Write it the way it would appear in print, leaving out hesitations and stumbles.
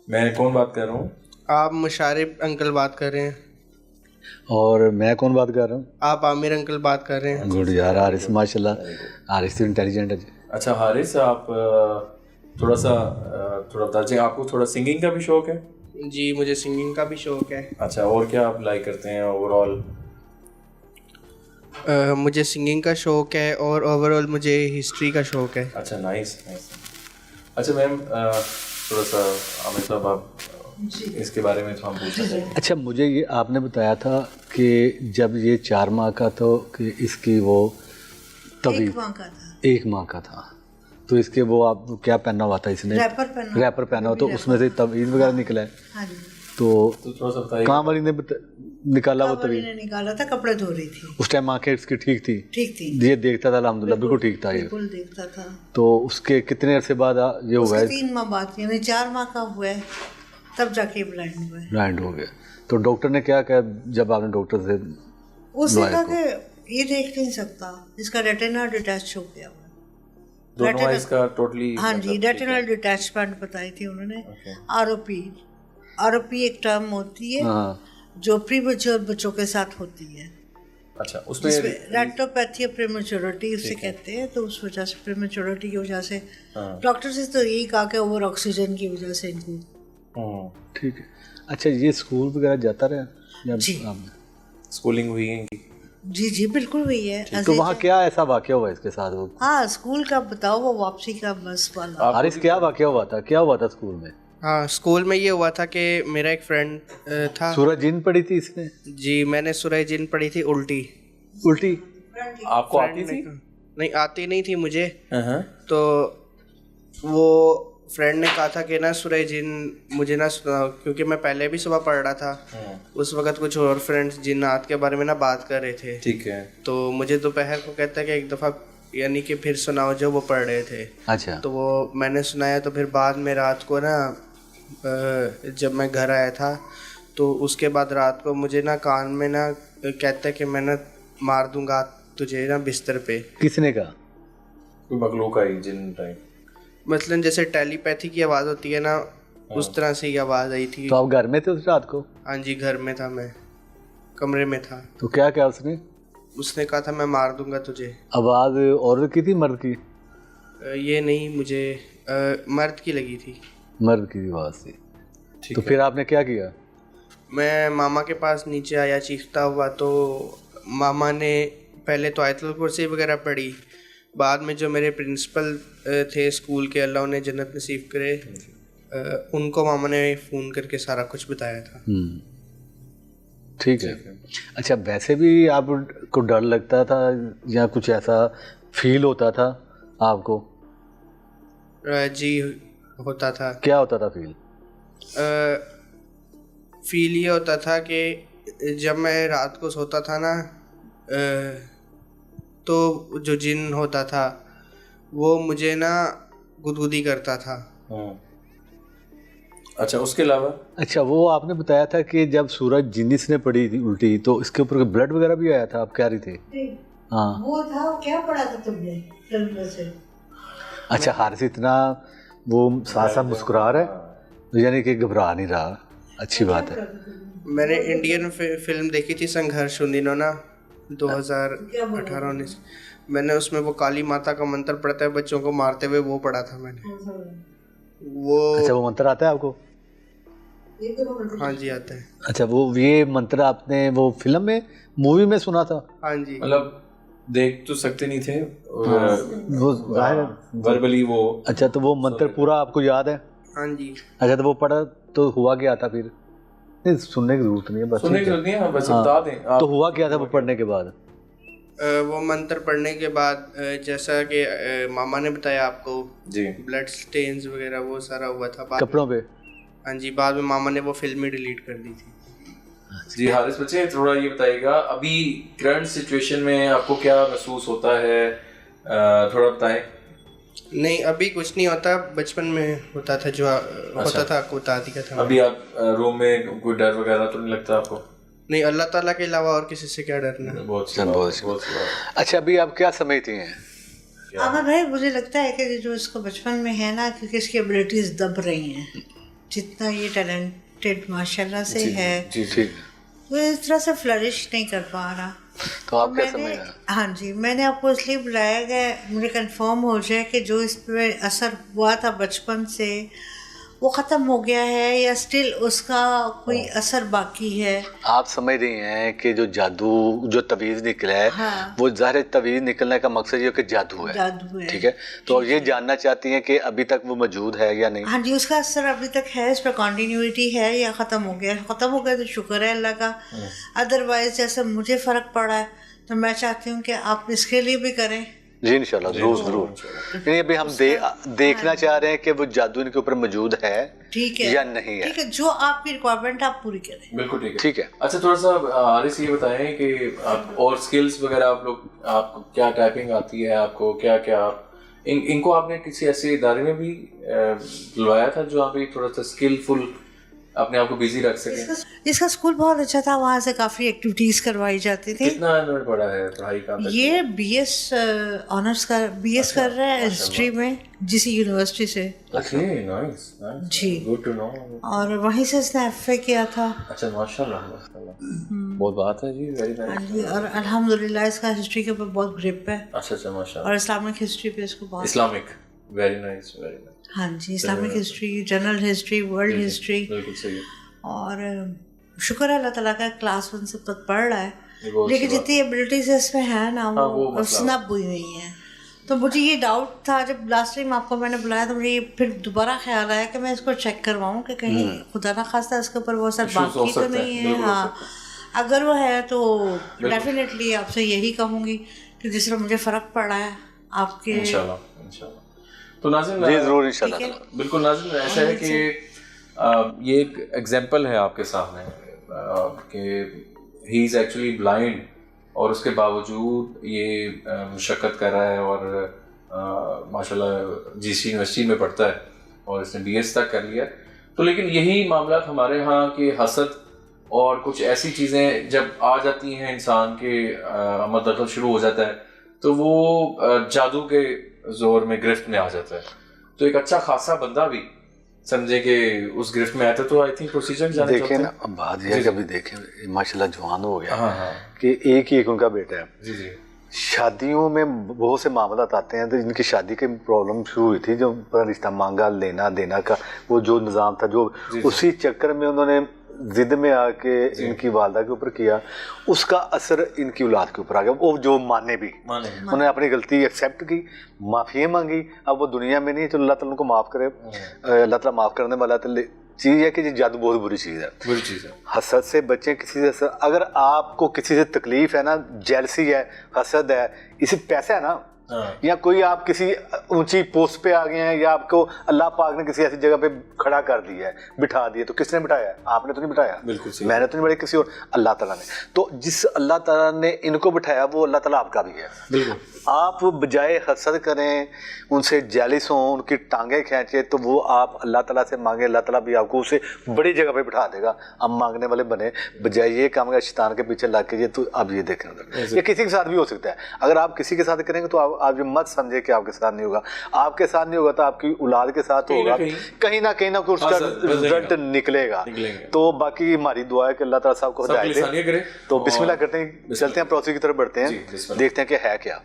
मैं कौन बात कर रहा हूँ? आप मुशारिफ अंकल बात कर रहे हैं। और मैं कौन बात कर रहा हूँ? आप आमिर अंकल बात कर रहे हैं। गुड यार, हारिस माशाल्लाह, हारिस तो इंटेलिजेंट है। अच्छा हारिस, आप थोड़ा बताइए, आपको थोड़ा सिंगिंग का भी शौक है? जी, मुझे सिंगिंग का भी शौक है। अच्छा, और क्या आप लाइक करते हैं ओवरऑल? मुझे सिंगिंग का शौक है और ओवरऑल मुझे हिस्ट्री का शौक है। अच्छा, नाइस नाइस। अच्छा मैम, थोड़ा सा आमिर साहब, आप इसके बारे में तो हम पूछना चाहिए। अच्छा, मुझे ये आपने बताया था कि जब ये 4 माह का तो कि इसकी वो तभी 1 माह का था, तो इसके वो आप क्या पहना हुआ था इसने? रैपर पहना हुआ, तो उसमें से तवीज़ वगैरह निकला है। हाँ जी। तो थोड़ा सा बताइए। कहाँ वाली ने निकाला वो तवीज़? ने निकाला था, कपड़े धो रही थी उस टाइम आंखें इसकी ठीक थी? ठीक थी, ये देखता था अल्हम्दुलिल्लाह, बिल्कुल ठीक था ये। बिल्कुल देखता था। तो उसके कितने अरसे बाद ये हुआ है? 3 माह बाद, यानी 4 माह का हुआ है, तब जाके ब्लाइंड हुआ है। ब्लाइंड हो गया। तो डॉक्टर ने क्या कहा जब आपने डॉक्टर से? उसने कहा कि ये देख नहीं सकता, इसका रेटिना डिटैच हो गया हुआ है। दोनों आइज का टोटली? हाँ जी, रेटिनल डिटैचमेंट बताई थी उन्होंने। आरओपी एक टर्म होती है जो प्रीमेच्योर बच्चों के साथ होती है। अच्छा, उसमें रेटिनोपैथी प्रीमेच्योरिटी उसे कहते हैं। तो उस वजह से, प्रीमेच्योरिटी की वजह से डॉक्टर से तो यही कहा कि ओवर ऑक्सीजन की वजह से इनको। ठीक है। अच्छा, ये स्कूल वगैरह जाता रहा? जी, स्कूलिंग हुई है इनकी? जी जी बिल्कुल हुई है। तो वहाँ क्या ऐसा वाकया हुआ इसके साथ? वो हाँ, स्कूल का बताओ, वो वापसी का बस वाला। हारिस, क्या वाकया हुआ था? क्या हुआ था स्कूल में? हाँ, स्कूल में ये हुआ था कि मेरा एक फ्रेंड था। सूरह जिन पढ़ी थी इसने? जी, मैंने सूरह जिन पढ़ी थी उल्टी। आपको आती थी? नहीं, आती नहीं थी मुझे। तो वो फ्रेंड ने कहा था कि ना सूरह जिन मुझे ना सुनाओ, क्योंकि मैं पहले भी सुबह पढ़ रहा था। उस वक्त कुछ और फ्रेंड्स जिन्नात के बारे में ना बात कर रहे थे। ठीक है। तो मुझे दोपहर को कहता है कि एक दफ़ा यानी कि फिर सुनाओ जो वो पढ़ रहे थे। अच्छा। तो वो मैंने सुनाया। तो फिर बाद में रात को ना जब मैं घर आया था तो उसके बाद रात को मुझे ना कान में ना कहता है कि मैं ना मार दूंगा तुझे ना बिस्तर पे। किसने कहा? कोई मखलूक आई जिन टाइप, मतलब जैसे टेलीपैथी की आवाज़ होती है ना, उस तरह से ही आवाज़ आई थी। तो आप घर में थे उस रात को? हाँ जी, घर में था, मैं कमरे में था। तो क्या क्या उसने कहा था मैं मार दूंगा तुझे। आवाज़ औरत की थी मर्द की? ये नहीं, मुझे मर्द की लगी थी। मर्द की आवाज़ थी। तो फिर आपने क्या किया? मैं मामा के पास नीचे आया चीखता हुआ। तो मामा ने पहले तो आयतुल कुर्सी वगैरह पढ़ी। बाद में जो मेरे प्रिंसिपल थे स्कूल के, अल्लाह उन्हें जन्नत नसीब करे, उनको मामा ने फ़ोन करके सारा कुछ बताया था। ठीक है। अच्छा, वैसे भी आपको डर लगता था या कुछ ऐसा फील होता था आपको? जी होता था। क्या होता था फील? फील ये होता था कि जब मैं रात को सोता था ना, तो जो जिन होता था वो मुझे ना गुदगुदी करता था। अच्छा, उसके अलावा? अच्छा, वो आपने बताया था कि जब सूरज जिनिस ने पड़ी थी उल्टी, तो इसके ऊपर ब्लड वगैरह भी आया था, आप कह रही थी? हाँ, वो था। क्या पढ़ा था तुमने फिल्म से? अच्छा, हारिस इतना वो साथ साथ मुस्कुरा रहा है, यानी कि घबरा नहीं रहा। अच्छी बात है। मैंने इंडियन फिल्म देखी थी संघर्ष उन दिनों ना, 2018-19। मैंने उसमें वो काली माता का मंत्र पढ़ता है बच्चों को मारते हुए, वो पढ़ा था मैंने। वो अच्छा, वो मंत्र आता है आपको? हाँ जी, आता है। अच्छा, वो ये मंत्र आपने वो फिल्म में, मूवी में सुना था? हाँ जी। मतलब देख तो सकते नहीं थे वो वर्बली वो। अच्छा, तो वो मंत्र पूरा आपको याद है? हाँ जी। अच्छा, तो वो पढ़ा तो हुआ क्या था फिर? नहीं, सुनने की जरूरत नहीं है, बस सुनने की जरूरत नहीं है, बस बता दें। तो हुआ क्या था वो पढ़ने के बाद? वो मंत्र पढ़ने के बाद जैसा कि मामा ने बताया आपको जी, ब्लड स्टेन्स वगैरह वो सारा हुआ था कपड़ों पे। हाँ जी, बाद में मामा ने वो फिल्म ही डिलीट कर दी थी। जी हारिस बच्चे, थोड़ा ये बताइएगा अभी करंट सिचुएशन में आपको क्या महसूस होता है, थोड़ा बताएं। नहीं, अभी कुछ नहीं होता, बचपन में होता था जो होता था, आपको बता दिया था। अभी आप रूम में कोई डर वगैरह तो नहीं लगता आपको? नहीं, अल्लाह ताला के अलावा और किसी से क्या डरना। बहुत अच्छा, अभी आप क्या समझती हैं? आमिर भाई, मुझे लगता है कि जो इसको बचपन में है ना, क्योंकि इसकी एबिलिटीज दब रही हैं, जितना ये टैलेंटेड माशाल्लाह से है जी जी ठीक। वो इस तरह से फ्लरिश नहीं कर पा रहा। तो आप क्या मैंने समझ हाँ जी, मैंने आपको इसलिए बुलाया कि मुझे कंफर्म हो जाए कि जो इस पे असर हुआ था बचपन से वो ख़त्म हो गया है या स्टिल उसका कोई असर बाकी है। आप समझ रही हैं कि जो जादू, जो तवीज़ निकला है, हाँ। वो ज़ाहिर है तवीज़ निकलने का मकसद ये है कि जादू है। जादू है। ठीक है, तो अब ये जानना चाहती हैं कि अभी तक वो मौजूद है या नहीं। हाँ जी, उसका असर अभी तक है, इस पर कंटिन्यूटी है या ख़त्म हो गया? ख़त्म हो गया तो शुक्र है अल्लाह का, अदरवाइज जैसे मुझे फ़र्क पड़ा है तो मैं चाहती हूँ कि आप इसके लिए भी करें। जी इंशाल्लाह, ज़रूर। यानी अभी हम देखना चाह रहे हैं कि वो जादू इनके ऊपर मौजूद है, ठीक है या नहीं है। ठीक है, जो आपकी रिक्वायरमेंट आप पूरी करें। बिल्कुल ठीक है। ठीक है। अच्छा, थोड़ा सा हारिस ये बताएं कि आप और स्किल्स वगैरह आप लोग, आपको क्या टाइपिंग आती है, आपको क्या क्या इनको आपने किसी ऐसे इदारे में भी बुलवाया था जो आप थोड़ा सा स्किलफुल अपने आप को बिजी रख सके? इसका स्कूल बहुत अच्छा था, वहाँ से काफ़ी एक्टिविटीज़ करवाई जाती थी। कितना इन्होंने पढ़ा है पढ़ाई का? ये बीएस ऑनर्स कर बीएस कर रहा है हिस्ट्री में जीसी यूनिवर्सिटी से। ओके, नाइस नाइस जी। Good to know. और वहीं से इसने एफए किया था। अच्छा, माशाल्लाह माशाल्लाह, बहुत बात है जी, वेरी हाँ नाइस। जी, और अल्हम्दुलिल्लाह इसका हिस्ट्री के ऊपर बहुत ग्रिप है अच्छा अच्छा, माशाल्लाह। और इस्लामिक हिस्ट्री पे इसको बहुत। Islamic, very nice very nice. हाँ जी, Islamic history, general history, world history. बिल्कुल सही है। और शुक्र है अल्लाह ताला का, क्लास 1 से तक पढ़ रहा है, ये बहुत लेकिन अच्छी बात जितनी एबिलिटीज इसमें है ना हाँ, वो वो मसला स्नब हुई नहीं है। तो मुझे ये डाउट था जब लास्ट टाइम आपको मैंने बुलाया, तो मुझे ये फिर दोबारा ख्याल आया कि मैं इसको चेक करवाऊँ कि कहीं खुदा ना खास्ता इसके ऊपर वो असर Issues हो बाकी तो सकते हैं, नहीं है। बिल्कुल हो हाँ, अगर वो है तो डेफिनेटली आपसे यही कहूँगी कि जिस तरह मुझे फ़र्क पड़ा है आपके। इंशाल्लाह इंशाल्लाह। तो नाज़िम, जी ज़रूर इंशाल्लाह। बिल्कुल नाज़िम, ऐसा है कि ये एक एग्जांपल है आपके सामने कि ही इज़ एक्चुअली ब्लाइंड और उसके बावजूद ये मुशक्क़त कर रहा है और माशाल्लाह जीसी यूनिवर्सिटी में पढ़ता है और इसने बीएस तक कर लिया। तो लेकिन यही मामला हमारे यहाँ के हसद और कुछ ऐसी चीज़ें जब आ जाती हैं, इंसान के अमल दखल शुरू हो जाता है, तो वो जादू के जोर में गिरफ्त में आ जाता है। तो एक अच्छा खासा बंदा भी समझे कि उस गिरफ्त में आया था, तो आई थिंक प्रोसीजर जाने देखें ना, अब बात यह है कि अभी देखें माशाल्लाह जवान हो गया। हाँ हाँ कि एक ही उनका बेटा है। जी जी। शादियों में बहुत से मामला आते हैं, तो इनकी शादी की प्रॉब्लम शुरू हुई थी, जो रिश्ता मांगा लेना देना का वो जो निज़ाम था, जो उसी चक्कर में उन्होंने जिद में आके इनकी वालदा के ऊपर किया, उसका असर इनकी औलाद के ऊपर आ गया। वो जो माने भी, उन्होंने अपनी गलती एक्सेप्ट की, माफ़ी मांगी। अब वो दुनिया में नहीं है, तो अल्लाह ताला उनको माफ़ करे। अल्लाह ताला माफ़ करने वाला। तो चीज़ है कि जादू बहुत बुरी चीज़ है, बुरी चीज़ है। हसद से बचें किसी से। अगर आपको किसी से तकलीफ है ना, जेलसी है, हसद है, इसी पैसा है ना, या कोई आप किसी ऊंची पोस्ट पे आ गए हैं, या आपको अल्लाह पाक ने किसी ऐसी जगह पे खड़ा कर दिया है, बिठा दिया, तो किसने बिठाया? आपने तो नहीं बिठाया, बिल्कुल सही। मैंने तो नहीं बिठाया, किसी और, अल्लाह ताला ने। तो जिस अल्लाह ताला ने इनको बिठाया वो अल्लाह ताला आपका भी है। बिल्कुल। आप बजाय हसद करें, उनसे जेलिस हों, उनकी टांगें खींचे, तो वो आप अल्लाह ताला से मांगे, अल्लाह ताला भी आपको उसे बड़ी जगह पे बिठा देगा। हम मांगने वाले बने, बजाय ये काम का शैतान के पीछे लग के ये, तो आप ये देखें, ये किसी के साथ भी हो सकता है। अगर आप किसी के साथ करेंगे तो आप ये मत समझे कि आपके साथ नहीं होगा। आपके साथ नहीं होगा तो आपकी औलाद के साथ होगा, कहीं ना कहीं उसका रिजल्ट निकलेगा। तो बाकी हमारी दुआ है कि अल्लाह ताला साहब को हिदायत दे। तो बिस्मिल्लाह करते हैं, चलते हैं प्रोसेस की तरफ बढ़ते हैं, देखते हैं कि है क्या।